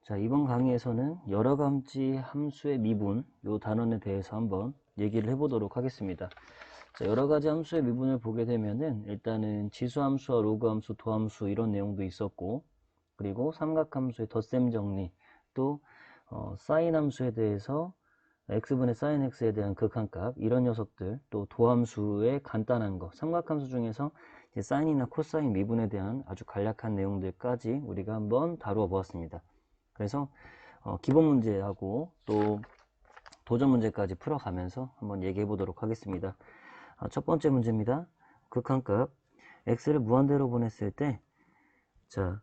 자, 이번 강의에서는 여러가지 함수의 미분 요 단원에 대해서 한번 얘기를 해보도록 하겠습니다. 자, 여러가지 함수의 미분을 보게 되면은 일단은 지수함수와 로그함수, 도함수 이런 내용도 있었고, 그리고 삼각함수의 덧셈 정리, 또 사인함수에 대해서 x분의 sin x에 대한 극한값 이런 녀석들, 또 도함수의 간단한 거, 삼각함수 중에서 이제 사인이나 코사인 미분에 대한 아주 간략한 내용들까지 우리가 한번 다루어 보았습니다. 그래서 기본 문제하고 또 도전 문제까지 풀어가면서 한번 얘기해 보도록 하겠습니다. 첫 번째 문제입니다. 극한값 x를 무한대로 보냈을 때, 자,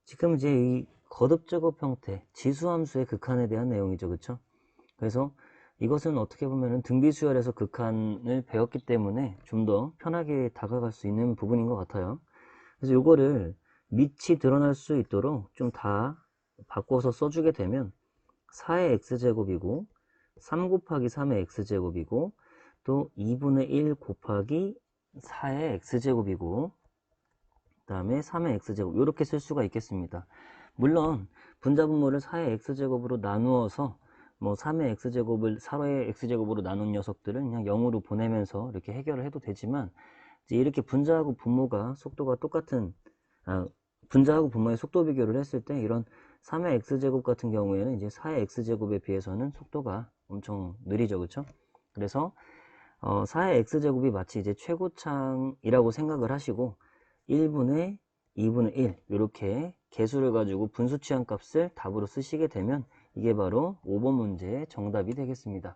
지금 이제 이 거듭제곱 형태 지수함수의 극한에 대한 내용이죠, 그렇죠? 그래서 이것은 어떻게 보면은 등비수열에서 극한을 배웠기 때문에 좀 더 편하게 다가갈 수 있는 부분인 것 같아요. 그래서 요거를 밑이 드러날 수 있도록 좀 다 바꿔서 써주게 되면 4의 x제곱이고 3 곱하기 3의 x제곱이고 또 2분의 1 곱하기 4의 x제곱이고 그 다음에 3의 x제곱 이렇게 쓸 수가 있겠습니다. 물론 분자분모를 4의 x제곱으로 나누어서 뭐 3의 x제곱을 4의 x제곱으로 나눈 녀석들은 그냥 0으로 보내면서 이렇게 해결을 해도 되지만, 이제 이렇게 분자하고 분모가 속도가 똑같은 분자하고 분모의 속도 비교를 했을 때 이런 3의 x제곱 같은 경우에는 이제 4의 x제곱에 비해서는 속도가 엄청 느리죠, 그렇죠? 그래서 4의 x제곱이 마치 이제 최고창이라고 생각을 하시고 1분의 2분의 1 이렇게 개수를 가지고 분수 취한 값을 답으로 쓰시게 되면 이게 바로 5번 문제의 정답이 되겠습니다.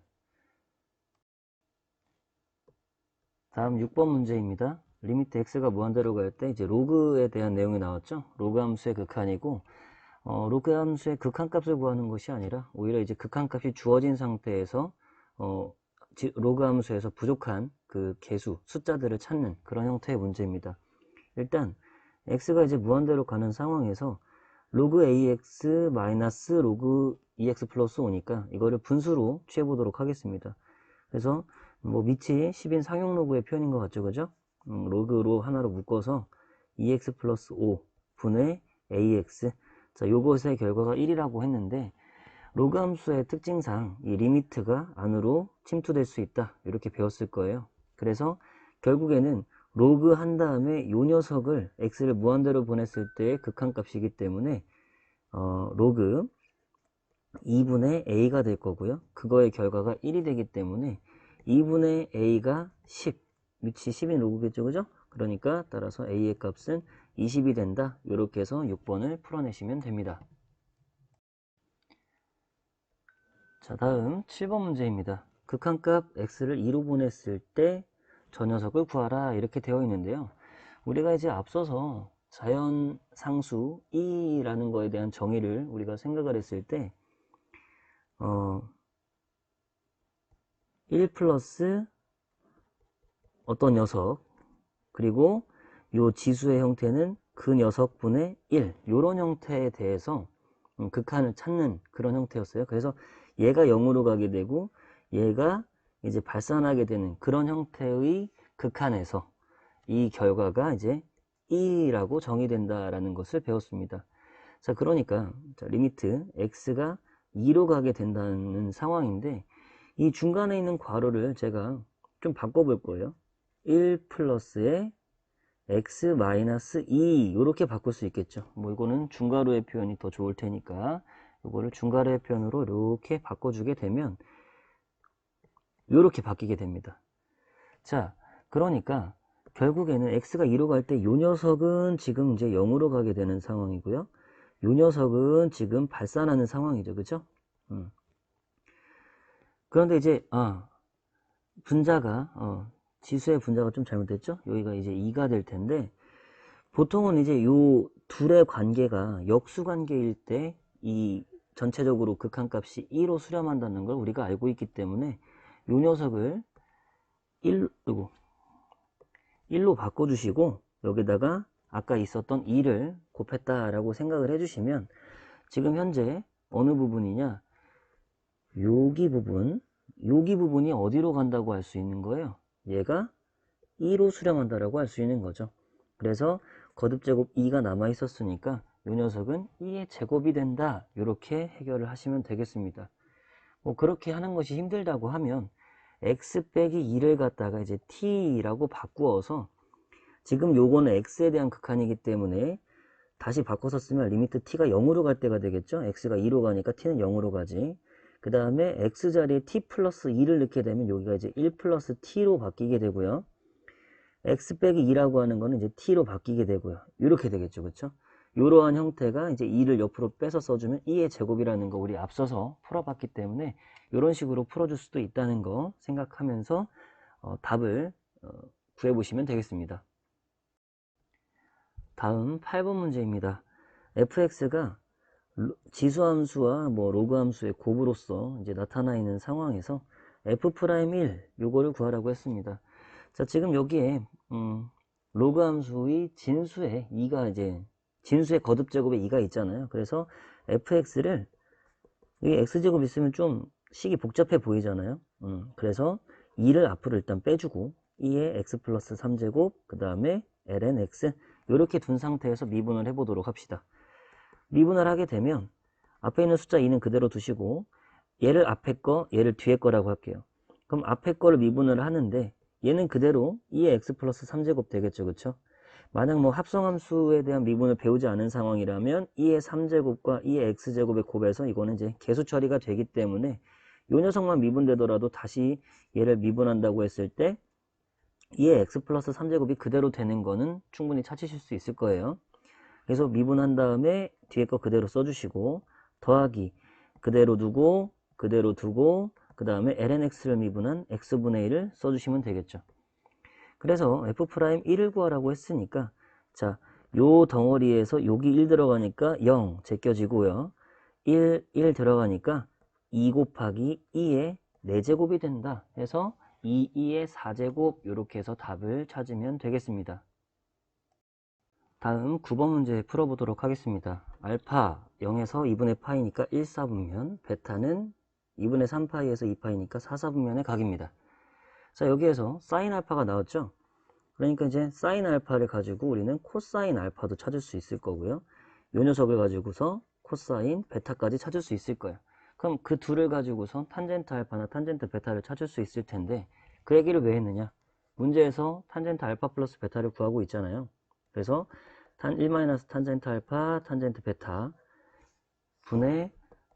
다음 6번 문제입니다. 리미트 x가 무한대로 갈 때 이제 로그에 대한 내용이 나왔죠. 로그 함수의 극한이고, 로그 함수의 극한값을 구하는 것이 아니라 오히려 이제 극한값이 주어진 상태에서 로그 함수에서 부족한 그 개수 숫자들을 찾는 그런 형태의 문제입니다. 일단 x가 이제 무한대로 가는 상황에서 로그 ax 마이너스 로그 2x 플러스 5니까 이거를 분수로 취해 보도록 하겠습니다. 그래서 뭐 밑이 10인 상용 로그의 표현인 것 같죠, 그죠? 로그로 하나로 묶어서 2x 플러스 5 분의 ax. 자, 요것의 결과가 1이라고 했는데, 로그 함수의 특징상 이 리미트가 안으로 침투될 수 있다, 이렇게 배웠을 거예요. 그래서 결국에는 로그 한 다음에 요 녀석을 x를 무한대로 보냈을 때의 극한값이기 때문에 로그 2분의 a가 될 거고요. 그거의 결과가 1이 되기 때문에 2분의 a가 10, 밑이 10인 로그겠죠, 그죠? 그러니까 따라서 a의 값은 20이 된다. 이렇게 해서 6번을 풀어내시면 됩니다. 자, 다음 7번 문제입니다. 극한값 x를 2로 보냈을 때 저 녀석을 구하라, 이렇게 되어 있는데요. 우리가 이제 앞서서 자연상수 e라는 거에 대한 정의를 우리가 생각을 했을 때 1 플러스 어떤 녀석, 그리고 요 지수의 형태는 그 녀석분의 1, 요런 형태에 대해서 극한을 찾는 그런 형태였어요. 그래서 얘가 0으로 가게 되고 얘가 이제 발산하게 되는 그런 형태의 극한에서 이 결과가 이제 2라고 정의된다라는 것을 배웠습니다. 자, 그러니까 리미트 x가 2로 가게 된다는 상황인데, 이 중간에 있는 괄호를 제가 좀 바꿔볼 거예요. 1 플러스에 x 마이너스 2 이렇게 바꿀 수 있겠죠. 뭐 이거는 중괄호의 표현이 더 좋을 테니까 이거를 중괄호의 표현으로 이렇게 바꿔주게 되면 이렇게 바뀌게 됩니다. 자, 그러니까 결국에는 x가 2로 갈 때 이 녀석은 지금 이제 0으로 가게 되는 상황이고요. 이 녀석은 지금 발산하는 상황이죠, 그죠? 그런데 이제 분자가 지수의 분자가 좀 잘못됐죠? 여기가 이제 2가 될 텐데, 보통은 이제 요 둘의 관계가 역수 관계일 때 이 전체적으로 극한값이 2로 수렴한다는 걸 우리가 알고 있기 때문에 요 녀석을 1로 바꿔주시고 여기다가 아까 있었던 2를 곱했다라고 생각을 해주시면, 지금 현재 어느 부분이냐, 여기 부분이 어디로 간다고 할 수 있는 거예요? 얘가 2로 수렴한다라고 할 수 있는 거죠. 그래서 거듭제곱 2가 남아 있었으니까 이 녀석은 2의 제곱이 된다. 이렇게 해결을 하시면 되겠습니다. 뭐 그렇게 하는 것이 힘들다고 하면 x 빼기 2를 갖다가 이제 t라고 바꾸어서, 지금 요거는 x에 대한 극한이기 때문에 다시 바꿔서 쓰면 리미트 t가 0으로 갈 때가 되겠죠. x가 2로 가니까 t는 0으로 가지. 그 다음에 x 자리에 t 플러스 2를 넣게 되면 여기가 이제 1 플러스 t로 바뀌게 되고요. x 빼기 2라고 하는 거는 이제 t로 바뀌게 되고요. 이렇게 되겠죠. 그렇죠? 이러한 형태가 이제 2를 옆으로 빼서 써주면 2의 제곱이라는 거 우리 앞서서 풀어봤기 때문에 이런 식으로 풀어줄 수도 있다는 거 생각하면서 답을 구해보시면 되겠습니다. 다음 8번 문제입니다. fx가 지수함수와 뭐 로그함수의 곱으로서 이제 나타나 있는 상황에서 f'1 요거를 구하라고 했습니다. 자, 지금 여기에 로그함수의 진수에 2가 이제 진수의 거듭제곱에 2가 있잖아요. 그래서 fx를 여기 x제곱 있으면 좀 식이 복잡해 보이잖아요. 그래서 2를 앞으로 일단 빼주고 2의 x 플러스 3제곱 그 다음에 ln x 이렇게 둔 상태에서 미분을 해보도록 합시다. 미분을 하게 되면 앞에 있는 숫자 2는 그대로 두시고 얘를 앞에 거 얘를 뒤에 거라고 할게요. 그럼 앞에 거를 미분을 하는데 얘는 그대로 2의 x 플러스 3제곱 되겠죠. 그쵸? 만약 뭐 합성함수에 대한 미분을 배우지 않은 상황이라면 2의 3제곱과 2의 x제곱의 곱에서 이거는 이제 계수 처리가 되기 때문에 이 녀석만 미분되더라도 다시 얘를 미분한다고 했을 때 2의 x 플러스 3제곱이 그대로 되는 거는 충분히 찾으실 수 있을 거예요. 그래서 미분한 다음에 뒤에 거 그대로 써주시고 더하기 그대로 두고 그 다음에 lnx를 미분한 x분의 1을 써주시면 되겠죠. 그래서 f'1을 구하라고 했으니까 자, 요 덩어리에서 여기 1 들어가니까 0 제껴지고요. 1 들어가니까 2 곱하기 2의 4제곱이 된다 해서 2의 4제곱 이렇게 해서 답을 찾으면 되겠습니다. 다음 9번 문제 풀어보도록 하겠습니다. 알파 0에서 2분의 파이니까 1, 4분면, 베타는 2분의 3파이에서 2파이니까 4, 4분면의 각입니다. 자, 여기에서 사인 알파가 나왔죠? 그러니까 이제 사인 알파를 가지고 우리는 코사인 알파도 찾을 수 있을 거고요. 이 녀석을 가지고서 코사인 베타까지 찾을 수 있을 거예요. 그럼 그 둘을 가지고서 탄젠트 알파나 탄젠트 베타를 찾을 수 있을 텐데 그 얘기를 왜 했느냐? 문제에서 탄젠트 알파 플러스 베타를 구하고 있잖아요. 그래서 1 탄젠트 알파 탄젠트 베타 분의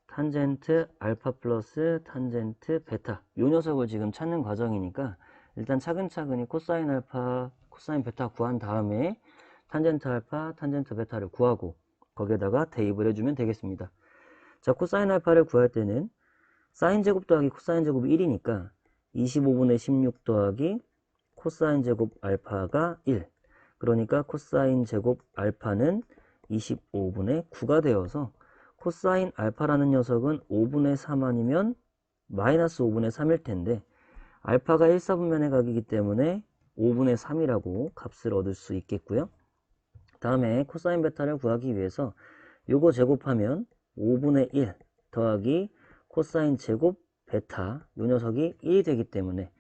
탄젠트 알파 플러스 탄젠트 베타 이 녀석을 지금 찾는 과정이니까 일단 차근차근히 코사인 알파 코사인 베타 구한 다음에 탄젠트 알파 탄젠트 베타를 구하고 거기에다가 대입을 해주면 되겠습니다. 자, 코사인 알파를 구할 때는 사인 제곱 더하기 코사인 제곱이 1이니까 25분의 16 더하기 코사인 제곱 알파가 1. 그러니까 코사인 제곱 알파는 25분의 9가 되어서 코사인 알파라는 녀석은 5분의 3 아니면 마이너스 5분의 3일 텐데 알파가 1, 4분면의 각이기 때문에 5분의 3이라고 값을 얻을 수 있겠고요. 다음에 코사인 베타를 구하기 위해서 요거 제곱하면 5분의 1 더하기 코사인 제곱 베타 요 녀석이 1이 되기 때문에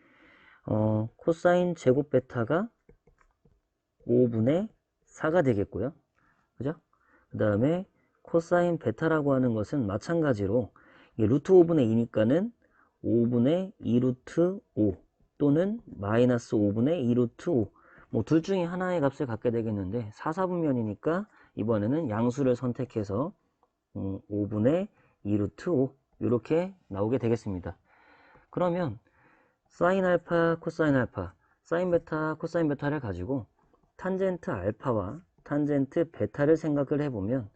코사인 제곱 베타가 5분의 4가 되겠고요. 그죠? 그 다음에 코사인 베타라고 하는 것은 마찬가지로 루트 5분의 2니까는 5분의 2 루트 5 또는 마이너스 5분의 2 루트 5 뭐 둘 중에 하나의 값을 갖게 되겠는데 4, 4분면이니까 이번에는 양수를 선택해서 5분의 2 루트 5 이렇게 나오게 되겠습니다. 그러면 사인 알파, 코사인 알파, 사인 베타, 코사인 베타를 가지고 탄젠트 알파와 탄젠트 베타를 생각을 해보면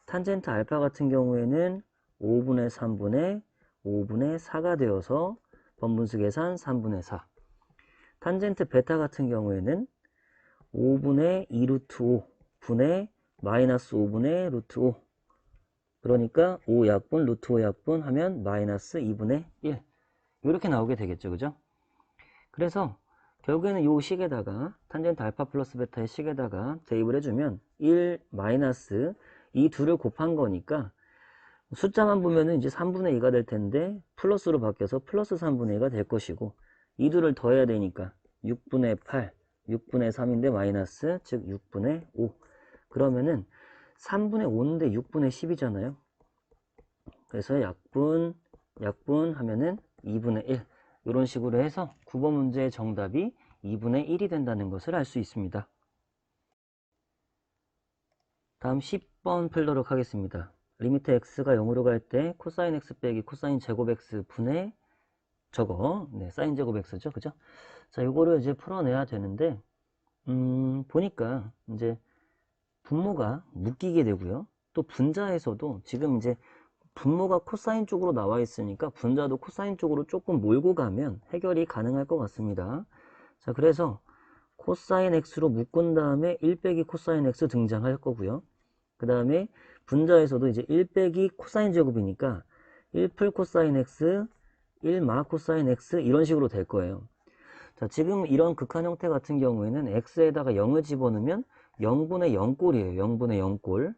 탄젠트 알파 같은 경우에는 5분의 3분의 5분의 4가 되어서 번분수 계산 3분의 4. 탄젠트 베타 같은 경우에는 5분의 2 루트 5 분의 마이너스 5분의 루트 5. 그러니까 5약분 루트 5약분 하면 마이너스 2분의 1. 이렇게 나오게 되겠죠. 그죠? 그래서 결국에는 이 식에다가 탄젠트 알파 플러스 베타의 식에다가 대입을 해주면 1 마이너스 이 둘을 곱한 거니까 숫자만 보면은 이제 3분의 2가 될 텐데 플러스로 바뀌어서 플러스 3분의 2가 될 것이고 이 둘을 더해야 되니까 6분의 8, 6분의 3인데 마이너스 즉 6분의 5. 그러면은 3분의 5인데 6분의 10이잖아요. 그래서 약분 하면은 2분의 1. 이런 식으로 해서 9번 문제의 정답이 2분의 1이 된다는 것을 알 수 있습니다. 다음 10번 풀도록 하겠습니다. 리미트 x가 0으로 갈 때 코사인 x 빼기 코사인 제곱 x 분의 저거, 네, 사인 제곱 x죠, 그죠? 자, 요거를 이제 풀어내야 되는데, 보니까 이제 분모가 묶이게 되고요. 또 분자에서도 지금 이제 분모가 코사인 쪽으로 나와 있으니까 분자도 코사인 쪽으로 조금 몰고 가면 해결이 가능할 것 같습니다. 자, 그래서 코사인 x로 묶은 다음에 1 빼기 코사인 x 등장할 거고요. 그 다음에 분자에서도 이제 1 빼기 코사인 제곱이니까 1풀 코사인 x, 1 마 코사인 x 이런 식으로 될 거예요. 자, 지금 이런 극한 형태 같은 경우에는 x에다가 0을 집어넣으면 0분의 0꼴이에요. 0분의 0꼴.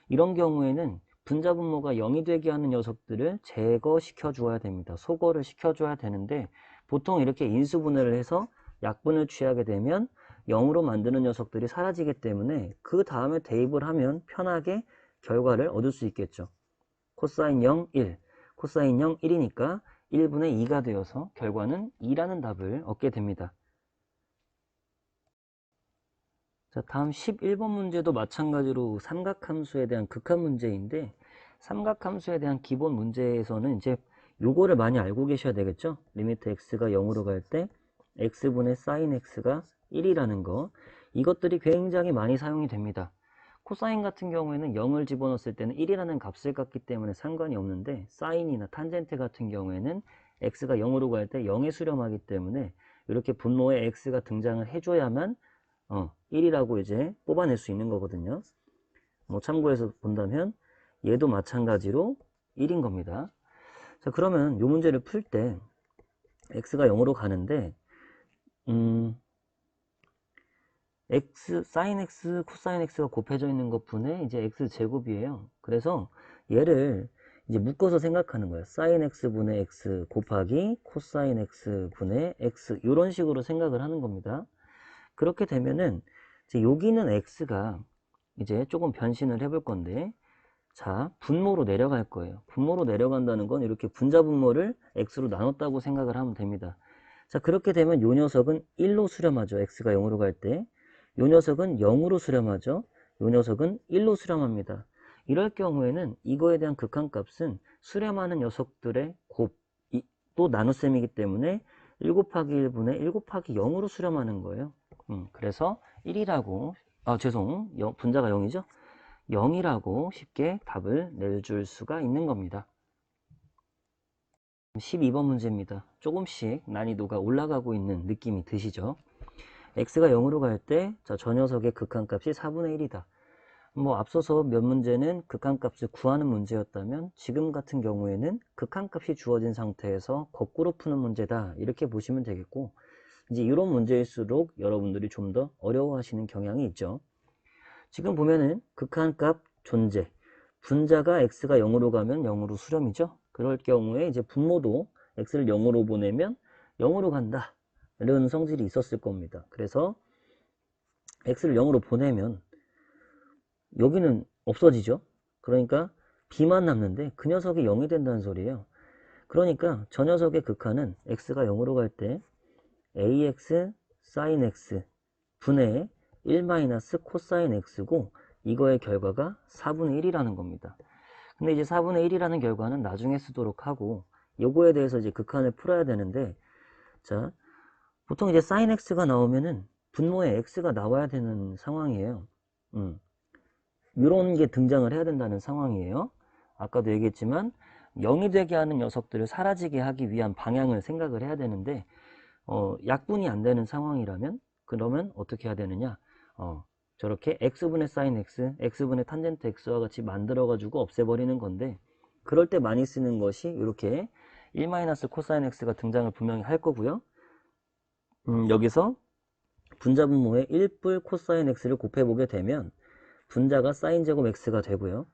이런 경우에는 분자 분모가 0이 되게 하는 녀석들을 제거시켜 줘야 됩니다. 소거를 시켜 줘야 되는데 보통 이렇게 인수분해를 해서 약분을 취하게 되면 0으로 만드는 녀석들이 사라지기 때문에 그 다음에 대입을 하면 편하게 결과를 얻을 수 있겠죠. 코사인 0, 1, 코사인 0, 1이니까 1분의 2가 되어서 결과는 2라는 답을 얻게 됩니다. 자, 다음 11번 문제도 마찬가지로 삼각함수에 대한 극한 문제인데 삼각함수에 대한 기본 문제에서는 이제 요거를 많이 알고 계셔야 되겠죠. 리미트 x가 0으로 갈 때 x분의 sin x가 1이라는 거, 이것들이 굉장히 많이 사용이 됩니다. 코사인 같은 경우에는 0을 집어넣었을 때는 1이라는 값을 갖기 때문에 상관이 없는데 사인이나 탄젠트 같은 경우에는 x가 0으로 갈 때 0에 수렴하기 때문에 이렇게 분모에 x가 등장을 해줘야만 1이라고 이제 뽑아낼 수 있는 거거든요. 뭐 참고해서 본다면 얘도 마찬가지로 1인 겁니다. 자, 그러면 이 문제를 풀 때 x가 0으로 가는데 x, sin x, 코사인 x가 곱해져 있는 것분의 이제 x 제곱이에요. 그래서 얘를 이제 묶어서 생각하는 거예요. sin x 분의 x 곱하기 코사인 x 분의 x 이런 식으로 생각을 하는 겁니다. 그렇게 되면은 이제 여기는 x가 이제 조금 변신을 해볼 건데, 자, 분모로 내려갈 거예요. 분모로 내려간다는 건 이렇게 분자 분모를 x로 나눴다고 생각을 하면 됩니다. 자, 그렇게 되면 요 녀석은 1로 수렴하죠. x가 0으로 갈 때. 요 녀석은 0으로 수렴하죠. 요 녀석은 1로 수렴합니다. 이럴 경우에는 이거에 대한 극한값은 수렴하는 녀석들의 또 나눗셈이기 때문에 1 곱하기 1분의 1 곱하기 0으로 수렴하는 거예요. 그래서 1이라고, 분자가 0이죠? 0이라고 쉽게 답을 내줄 수가 있는 겁니다. 12번 문제입니다. 조금씩 난이도가 올라가고 있는 느낌이 드시죠? x가 0으로 갈 때, 자, 저 녀석의 극한값이 4분의 1이다. 뭐 앞서서 몇 문제는 극한값을 구하는 문제였다면 지금 같은 경우에는 극한값이 주어진 상태에서 거꾸로 푸는 문제다. 이렇게 보시면 되겠고, 이제 이런 문제일수록 여러분들이 좀 더 어려워하시는 경향이 있죠. 지금 보면은 극한값 존재, 분자가 x가 0으로 가면 0으로 수렴이죠. 그럴 경우에 이제 분모도 x를 0으로 보내면 0으로 간다, 이런 성질이 있었을 겁니다. 그래서 x를 0으로 보내면 여기는 없어지죠. 그러니까 b만 남는데 그 녀석이 0이 된다는 소리예요. 그러니까 저 녀석의 극한은 x가 0으로 갈 때 ax sin x 분의 1 코사인 x고, 이거의 결과가 4분의 1이라는 겁니다. 근데 이제 4분의 1이라는 결과는 나중에 쓰도록 하고, 요거에 대해서 이제 극한을 풀어야 되는데, 자, 보통 이제 sin x가 나오면은 분모에 x가 나와야 되는 상황이에요. 이런 게 등장을 해야 된다는 상황이에요. 아까도 얘기했지만 0이 되게 하는 녀석들을 사라지게 하기 위한 방향을 생각을 해야 되는데, 약분이 안 되는 상황이라면 그러면 어떻게 해야 되느냐, 저렇게 x분의 sin x, x분의 탄젠트 x와 같이 만들어 가지고 없애버리는 건데, 그럴 때 많이 쓰는 것이 이렇게 1 코사인 x가 등장을 분명히 할 거고요. 여기서 분자 분모에 1뿔 코사인 x를 곱해보게 되면 분자가 사인 제곱 x가 되고요.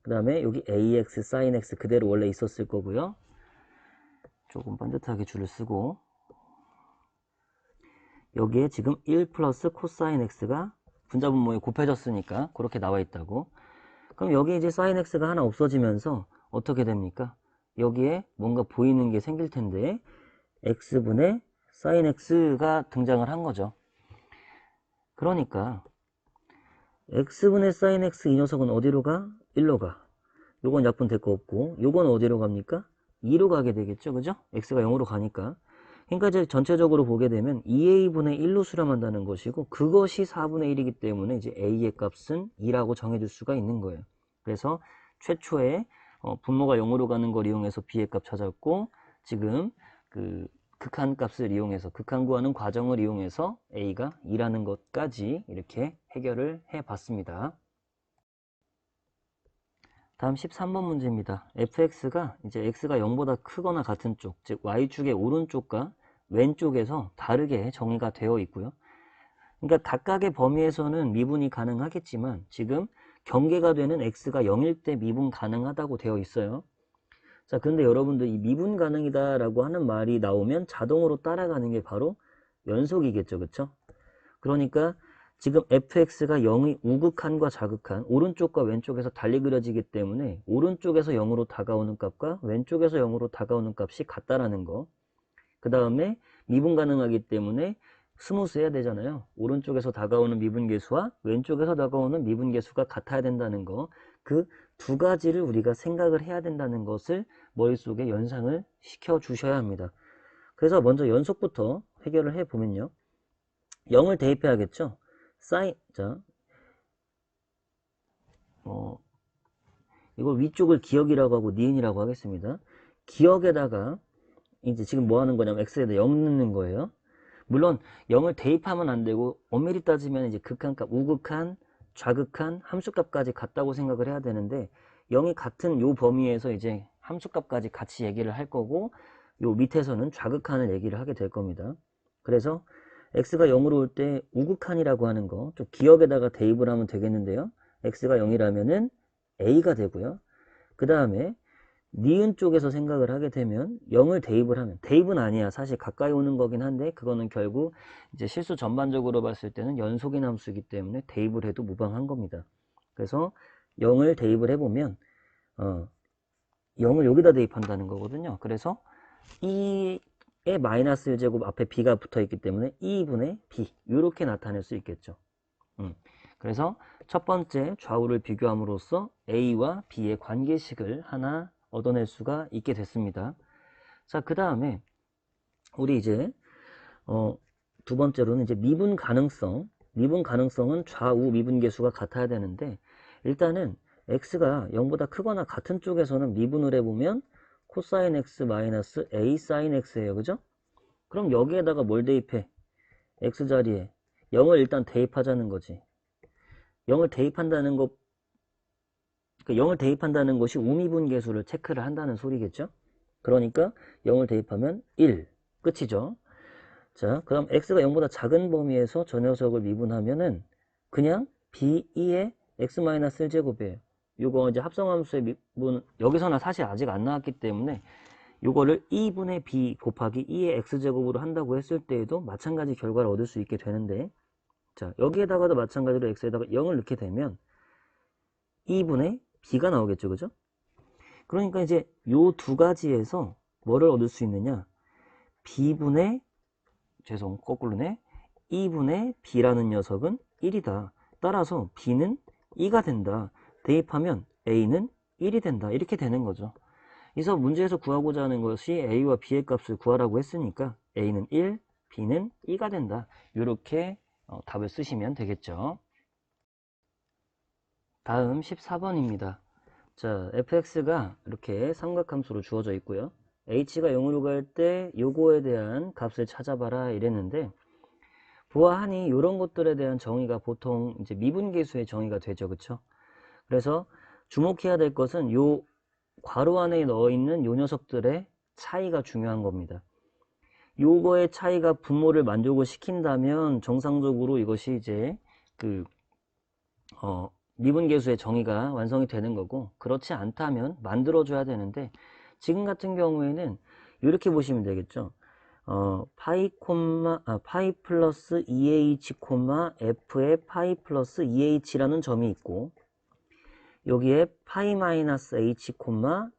그 다음에 여기 ax sin x 그대로 원래 있었을 거고요. 조금 반듯하게 줄을 쓰고, 여기에 지금 1 플러스 코사인 x가 분자 분모에 곱해졌으니까 그렇게 나와 있다고. 그럼 여기 이제 sin x가 하나 없어지면서 어떻게 됩니까? 여기에 뭔가 보이는 게 생길 텐데 x분의 sin x가 등장을 한 거죠. 그러니까 x분의 sin x 이 녀석은 어디로 가? 1로 가. 요건 약분될 거 없고 요건 어디로 갑니까? 2로 가게 되겠죠. 그죠? x가 0으로 가니까. 그러니까 이제 전체적으로 보게 되면 2a분의 1로 수렴한다는 것이고 그것이 4분의 1이기 때문에 이제 a의 값은 2라고 정해줄 수가 있는 거예요. 그래서 최초에 분모가 0으로 가는 걸 이용해서 b의 값 찾았고 지금 그 극한 값을 이용해서 극한 구하는 과정을 이용해서 a가 2라는 것까지 이렇게 해결을 해 봤습니다. 다음 13번 문제입니다. fx가 이제 x가 0보다 크거나 같은 쪽, 즉 y축의 오른쪽과 왼쪽에서 다르게 정의가 되어 있고요. 그러니까 각각의 범위에서는 미분이 가능하겠지만 지금 경계가 되는 x가 0일 때 미분 가능하다고 되어 있어요. 자, 근데 여러분들 이 미분 가능이다 라고 하는 말이 나오면 자동으로 따라가는 게 바로 연속이겠죠. 그쵸? 그러니까 지금 fx가 0의 우극한과 자극한 오른쪽과 왼쪽에서 달리 그려지기 때문에 오른쪽에서 0으로 다가오는 값과 왼쪽에서 0으로 다가오는 값이 같다라는 거. 그 다음에 미분 가능하기 때문에 스무스 해야 되잖아요. 오른쪽에서 다가오는 미분계수와 왼쪽에서 다가오는 미분계수가 같아야 된다는 거. 그 두 가지를 우리가 생각을 해야 된다는 것을 머릿속에 연상을 시켜 주셔야 합니다. 그래서 먼저 연속부터 해결을 해 보면요. 0을 대입해야겠죠. 자, 이걸 위쪽을 기억이라고 하고 니은이라고 하겠습니다. 기억에다가 이제 지금 뭐 하는 거냐면 x에다 0 넣는 거예요. 물론 0을 대입하면 안 되고 엄밀히 따지면 이제 극한값, 우극한, 좌극한, 함수값까지 같다고 생각을 해야 되는데 0이 같은 요 범위에서 이제 함수값까지 같이 얘기를 할 거고 요 밑에서는 좌극한을 얘기를 하게 될 겁니다. 그래서 x가 0으로 올 때 우극한이라고 하는 거 좀 기억에다가 대입을 하면 되겠는데요. x가 0이라면은 a가 되고요. 그 다음에 니은 쪽에서 생각을 하게 되면 0을 대입을 하면 대입은 아니야. 사실 가까이 오는 거긴 한데 그거는 결국 이제 실수 전반적으로 봤을 때는 연속인 함수이기 때문에 대입을 해도 무방한 겁니다. 그래서 0을 대입을 해보면 0을 여기다 대입한다는 거거든요. 그래서 2의 마이너스 1제곱 앞에 b가 붙어 있기 때문에 2분의 b 이렇게 나타낼 수 있겠죠. 그래서 첫 번째 좌우를 비교함으로써 a와 b의 관계식을 하나 얻어낼 수가 있게 됐습니다. 자, 그 다음에 우리 이제 두 번째로는 이제 미분 가능성은 좌우 미분계수가 같아야 되는데 일단은 x가 0보다 크거나 같은 쪽에서는 미분을 해보면 코사인 x 마이너스 a 사인 x예요. 그죠? 그럼 여기에다가 뭘 대입해? x 자리에 0을 일단 대입하자는 거지. 0을 대입한다는 것, 그러니까 0을 대입한다는 것이 우미분계수를 체크를 한다는 소리겠죠? 그러니까 0을 대입하면 1. 끝이죠. 자, 그럼 x가 0보다 작은 범위에서 저 녀석을 미분하면은 그냥 b2의 x-1제곱이에요. 요거 이제 합성함수의 미분, 여기서는 사실 아직 안 나왔기 때문에 요거를 2분의 b 곱하기 2의 x제곱으로 한다고 했을 때에도 마찬가지 결과를 얻을 수 있게 되는데 자, 여기에다가도 마찬가지로 x에다가 0을 넣게 되면 2분의 b가 나오겠죠. 그죠? 그러니까 이제 요 두 가지에서 뭐를 얻을 수 있느냐? b분의 거꾸로네. 2분의 b라는 녀석은 1이다. 따라서 b는 2가 된다. 대입하면 a는 1이 된다. 이렇게 되는 거죠. 그래서 문제에서 구하고자 하는 것이 a와 b의 값을 구하라고 했으니까 a는 1, b는 2가 된다. 이렇게 답을 쓰시면 되겠죠. 다음 14번입니다. 자, fx가 이렇게 삼각함수로 주어져 있고요. h가 0으로 갈 때 요거에 대한 값을 찾아봐라 이랬는데 보아하니 이런 것들에 대한 정의가 보통 이제 미분계수의 정의가 되죠. 그쵸? 그래서 주목해야 될 것은 요 괄호 안에 넣어 있는 요 녀석들의 차이가 중요한 겁니다. 요거의 차이가 분모를 만족을 시킨다면 정상적으로 이것이 이제 그 미분계수의 정의가 완성이 되는 거고 그렇지 않다면 만들어줘야 되는데 지금 같은 경우에는 이렇게 보시면 되겠죠. 파이 플러스 2h, f의 파이 플러스 2h라는 점이 있고 여기에 파이 마이너스 h,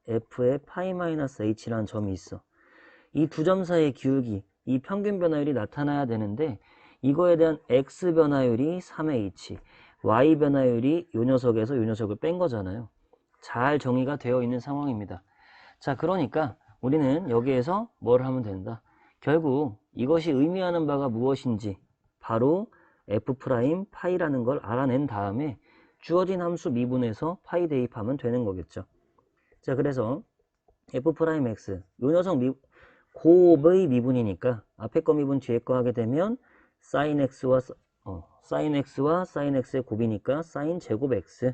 f의 파이 마이너스 h라는 점이 있어. 이 두 점 사이의 기울기, 이 평균 변화율이 나타나야 되는데 이거에 대한 x 변화율이 3h, y 변화율이 요 녀석에서 요 녀석을 뺀 거잖아요. 잘 정의가 되어 있는 상황입니다. 자, 그러니까 우리는 여기에서 뭘 하면 된다. 결국 이것이 의미하는 바가 무엇인지 바로 f' 파이라는 걸 알아낸 다음에 주어진 함수 미분에서 파이 대입하면 되는 거겠죠. 자, 그래서 f'x 요 녀석 곱의 미분이니까 앞에 거 미분 뒤에 거 하게 되면 sin x와 sin x의 곱이니까 sin 제곱 x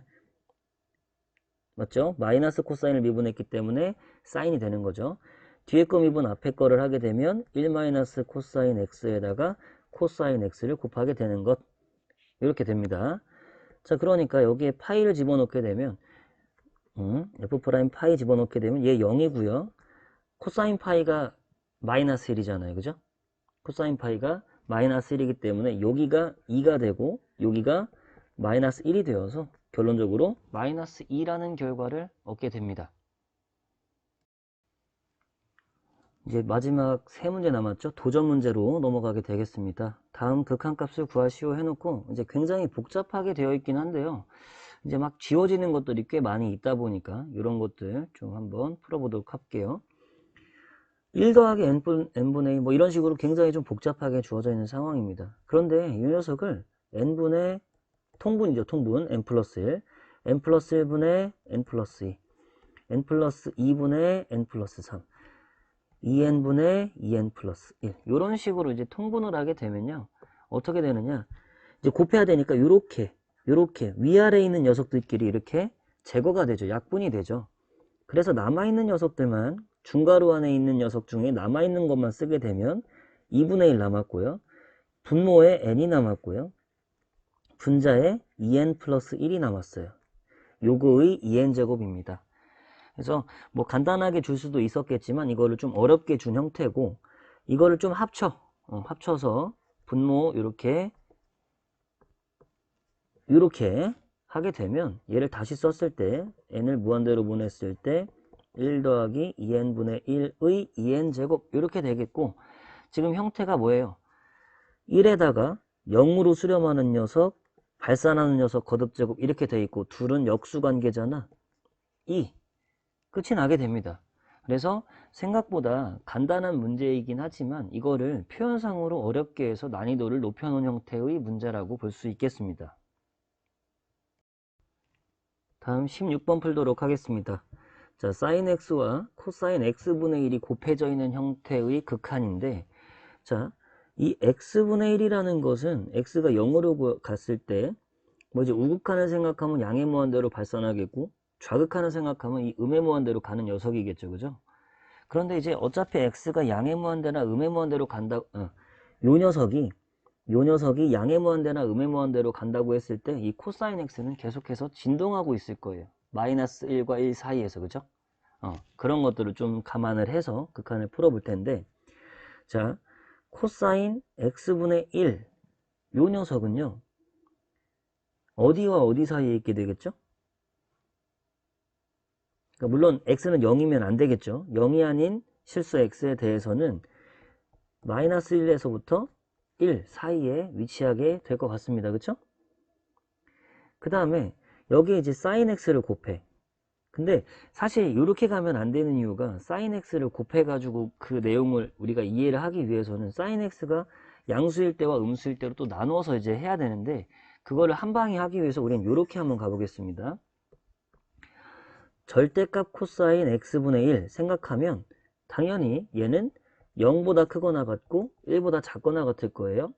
맞죠? 마이너스 코사인을 미분했기 때문에 사인이 되는 거죠. 뒤에 거 미분 앞에 거를 하게 되면 1 마이너스 코사인 x에다가 코사인 x를 곱하게 되는 것 이렇게 됩니다. 자, 그러니까 여기에 파이를 집어넣게 되면 f' 파이 집어넣게 되면 얘 0이고요. 코사인 파이가 마이너스 1이잖아요. 그죠? 코사인 파이가 마이너스 1이기 때문에 여기가 2가 되고 여기가 마이너스 1이 되어서 결론적으로 마이너스 2라는 결과를 얻게 됩니다. 이제 마지막 세 문제 남았죠. 도전 문제로 넘어가게 되겠습니다. 다음 극한값을 구하시오 해놓고 이제 굉장히 복잡하게 되어 있긴 한데요. 이제 막 지워지는 것들이 꽤 많이 있다 보니까 이런 것들 좀 한번 풀어보도록 할게요. 1 더하기 n분의 2 뭐 이런 식으로 굉장히 좀 복잡하게 주어져 있는 상황입니다. 그런데 이 녀석을 n분의 통분이죠. 통분 n 플러스 1 n 플러스 1분의 n 플러스 2 n 플러스 2분의 n 플러스 3 2n분의 2n 플러스 1 이런 식으로 이제 통분을 하게 되면요. 어떻게 되느냐 이제 곱해야 되니까 요렇게 위아래에 있는 녀석들끼리 이렇게 제거가 되죠. 약분이 되죠. 그래서 남아있는 녀석들만 중괄호 안에 있는 녀석 중에 남아있는 것만 쓰게 되면 2분의 1 남았고요. 분모에 n이 남았고요. 분자에 2n 플러스 1이 남았어요. 요거의 2n 제곱입니다. 그래서 뭐 간단하게 줄 수도 있었겠지만 이거를 좀 어렵게 준 형태고 이거를 좀 합쳐서 분모 이렇게 하게 되면 얘를 다시 썼을 때 n을 무한대로 보냈을 때 1 더하기 2n분의 1의 2n 제곱 이렇게 되겠고 지금 형태가 뭐예요? 1에다가 0으로 수렴하는 녀석 발산하는 녀석 거듭제곱 이렇게 돼 있고 둘은 역수관계잖아. 2 끝이 나게 됩니다. 그래서 생각보다 간단한 문제이긴 하지만 이거를 표현상으로 어렵게 해서 난이도를 높여놓은 형태의 문제라고 볼 수 있겠습니다. 다음 16번 풀도록 하겠습니다. 자, sin x와 코사인 x분의 1이 곱해져 있는 형태의 극한인데 자, 이 x분의 1이라는 것은 x가 0으로 갔을 때 뭐 이제 우극한을 생각하면 양의 무한대로 발산하겠고 좌극한을 생각하면 이 음의 무한대로 가는 녀석이겠죠. 그죠? 그런데 이제 어차피 x가 양의 무한대나 음의 무한대로 간다 요 녀석이 양의 무한대나 음의 무한대로 간다고 했을 때 이 코사인 x는 계속해서 진동하고 있을 거예요. 마이너스 1과 1 사이에서. 그죠? 그런 것들을 좀 감안을 해서 극한을 풀어볼 텐데 자, 코사인 x분의 1 요 녀석은요. 어디와 어디 사이에 있게 되겠죠? 그러니까 물론 x는 0이면 안 되겠죠. 0이 아닌 실수 x에 대해서는 마이너스 1에서부터 1 사이에 위치하게 될 것 같습니다. 그쵸? 그 다음에 여기에 이제 sin x를 곱해. 근데 사실 이렇게 가면 안 되는 이유가 sin x를 곱해 가지고 그 내용을 우리가 이해를 하기 위해서는 sin x가 양수일 때와 음수일 때로 또 나누어서 이제 해야 되는데 그거를 한 방에 하기 위해서 우리는 이렇게 한번 가보겠습니다. 절대값 코사인 x분의 1 생각하면 당연히 얘는 0보다 크거나 같고 1보다 작거나 같을 거예요.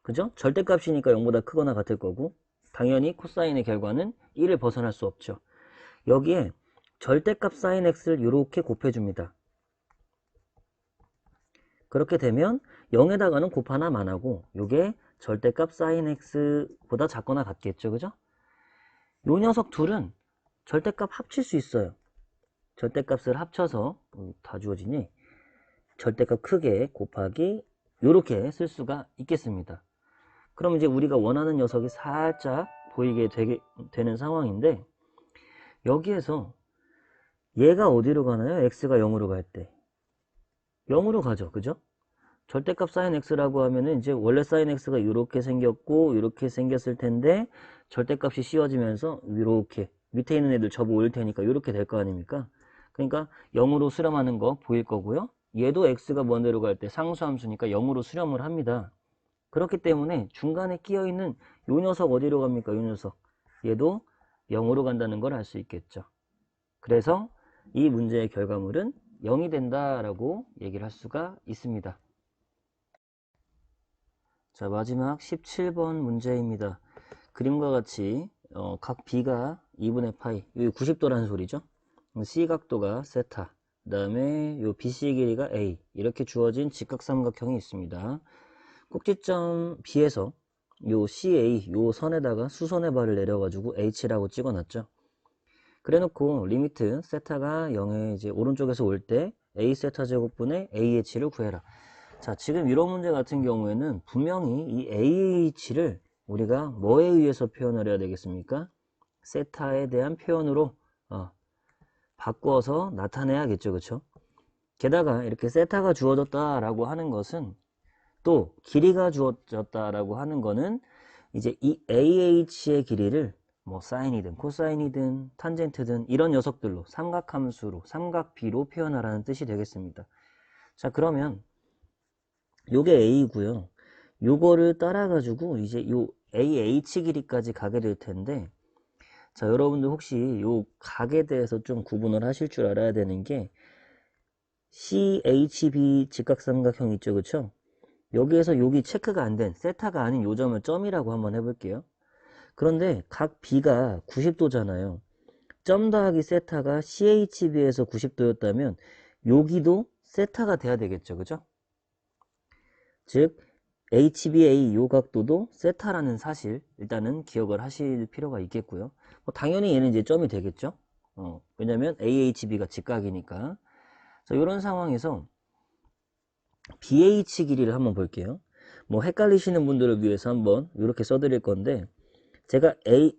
그죠? 절대값이니까 0보다 크거나 같을 거고 당연히 코사인의 결과는 1을 벗어날 수 없죠. 여기에 절대값 sin x를 이렇게 곱해줍니다. 그렇게 되면 0에다가는 곱 하나만 안 하고 이게 절대값 sin x보다 작거나 같겠죠. 그죠? 요 녀석 둘은 절대값 합칠 수 있어요. 절대값을 합쳐서 다 주어지니 절대값 크게 곱하기 이렇게 쓸 수가 있겠습니다. 그럼 이제 우리가 원하는 녀석이 살짝 보이게 되는 상황인데, 여기에서 얘가 어디로 가나요? x가 0으로 갈 때 0으로 가죠. 그죠? 절대값 sin x라고 하면은 이제 원래 sin x가 이렇게 생겼고 이렇게 생겼을 텐데, 절대값이 씌워지면서 이렇게 밑에 있는 애들 접어 올 테니까 이렇게 될 거 아닙니까? 그러니까 0으로 수렴하는 거 보일 거고요. 얘도 x가 먼 데로 갈 때 상수함수니까 0으로 수렴을 합니다. 그렇기 때문에 중간에 끼어 있는 요 녀석 어디로 갑니까? 요 녀석. 얘도 0으로 간다는 걸 알 수 있겠죠. 그래서 이 문제의 결과물은 0이 된다라고 얘기를 할 수가 있습니다. 자, 마지막 17번 문제입니다. 그림과 같이 각 B가 2분의 파이, 여기 90도라는 소리죠. C 각도가 세타, 그 다음에 요 BC 길이가 A, 이렇게 주어진 직각삼각형이 있습니다. 꼭지점 B에서 요 CA, 요 선에다가 수선의 발을 내려가지고 H라고 찍어놨죠. 그래놓고 리미트 세타가 0에 이제 오른쪽에서 올 때 A 세타 제곱분의 AH를 구해라. 자, 지금 이런 문제 같은 경우에는 분명히 이 AH를 우리가 뭐에 의해서 표현을 해야 되겠습니까? 세타에 대한 표현으로 바꿔서 나타내야겠죠. 그쵸? 게다가 이렇게 세타가 주어졌다라고 하는 것은, 또 길이가 주어졌다라고 하는 거는 이제 이 AH의 길이를 뭐 사인이든 코사인이든 탄젠트든 이런 녀석들로 삼각함수로 삼각비로 표현하라는 뜻이 되겠습니다. 자, 그러면 요게 A고요. 요거를 따라 가지고 이제 요 AH 길이까지 가게 될 텐데, 자, 여러분들 혹시 요 각에 대해서 좀 구분을 하실 줄 알아야 되는 게, CHB 직각삼각형 있죠. 그쵸? 여기에서 여기 체크가 안 된 세타가 아닌 요 점을 점이라고 한번 해볼게요. 그런데 각 B가 90도잖아요. 점 더하기 세타가 CHB에서 90도였다면 여기도 세타가 돼야 되겠죠. 그죠? 즉 HBA 요 각도도 세타라는 사실 일단은 기억을 하실 필요가 있겠고요. 당연히 얘는 이제 점이 되겠죠. 왜냐면 AHB가 직각이니까. 자, 이런 상황에서 BH 길이를 한번 볼게요. 뭐 헷갈리시는 분들을 위해서 한번 이렇게 써드릴 건데, 제가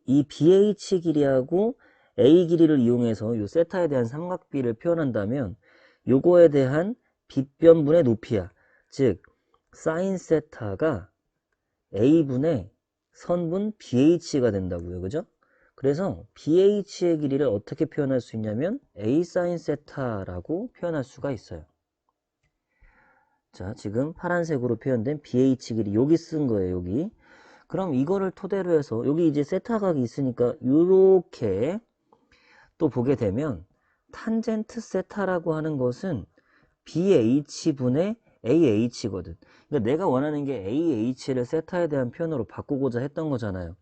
이 BH 길이하고 A 길이를 이용해서 요 세타에 대한 삼각비를 표현한다면 요거에 대한 빗변분의 높이야. 즉 사인 세타가 A분의 선분 BH가 된다고요. 그죠? 그래서 BH의 길이를 어떻게 표현할 수 있냐면 A 사인 세타라고 표현할 수가 있어요. 자, 지금 파란색으로 표현된 BH 길이 여기 쓴 거예요. 여기. 그럼 이거를 토대로 해서 여기 이제 세타각이 있으니까 이렇게 또 보게 되면 탄젠트 세타라고 하는 것은 BH분의 AH거든. 그러니까 내가 원하는 게 AH를 세타에 대한 표현으로 바꾸고자 했던 거잖아요.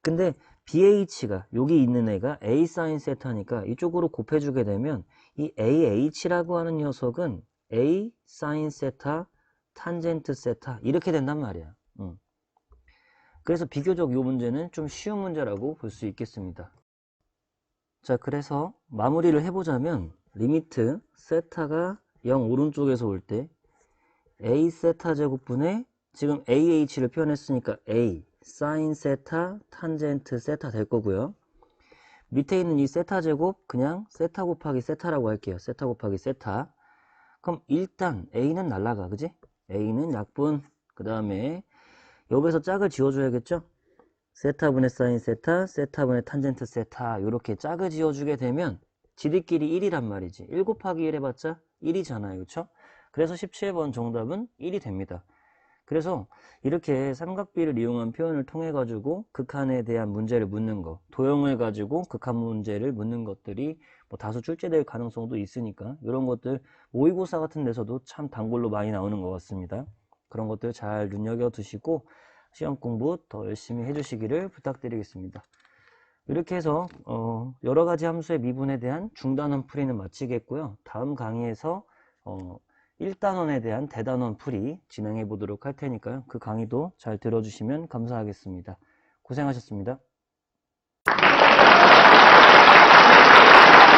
근데 BH가 여기 있는 애가 A sin 세타니까 이쪽으로 곱해주게 되면 이 AH라고 하는 녀석은 A sin 세타 탄젠트 세타 이렇게 된단 말이야. 그래서 비교적 이 문제는 좀 쉬운 문제라고 볼 수 있겠습니다. 자, 그래서 마무리를 해보자면 리미트 세타가 0 오른쪽에서 올 때 A 세타 제곱분의 지금 AH를 표현했으니까 A 사인 세타 탄젠트 세타 될 거고요. 밑에 있는 이 세타 제곱 그냥 세타 곱하기 세타라고 할게요. 세타 곱하기 세타. 그럼 일단 A는 날라가. 그지? A는 약분. 그 다음에 여기서 짝을 지워줘야겠죠? 세타분의 사인 세타, 세타분의 탄젠트 세타 이렇게 짝을 지어주게 되면 지들끼리 1이란 말이지. 1 곱하기 1 해봤자 1이잖아요. 그쵸? 그래서 17번 정답은 1이 됩니다. 그래서 이렇게 삼각비를 이용한 표현을 통해 가지고 극한에 대한 문제를 묻는 거, 도형을 가지고 극한 문제를 묻는 것들이 뭐 다소 출제될 가능성도 있으니까 이런 것들 모의고사 같은 데서도 참 단골로 많이 나오는 것 같습니다. 그런 것들 잘 눈여겨 두시고 시험 공부 더 열심히 해주시기를 부탁드리겠습니다. 이렇게 해서 여러 가지 함수의 미분에 대한 중단원 풀이는 마치겠고요. 다음 강의에서 1단원에 대한 대단원 풀이 진행해 보도록 할 테니까요. 그 강의도 잘 들어주시면 감사하겠습니다. 고생하셨습니다.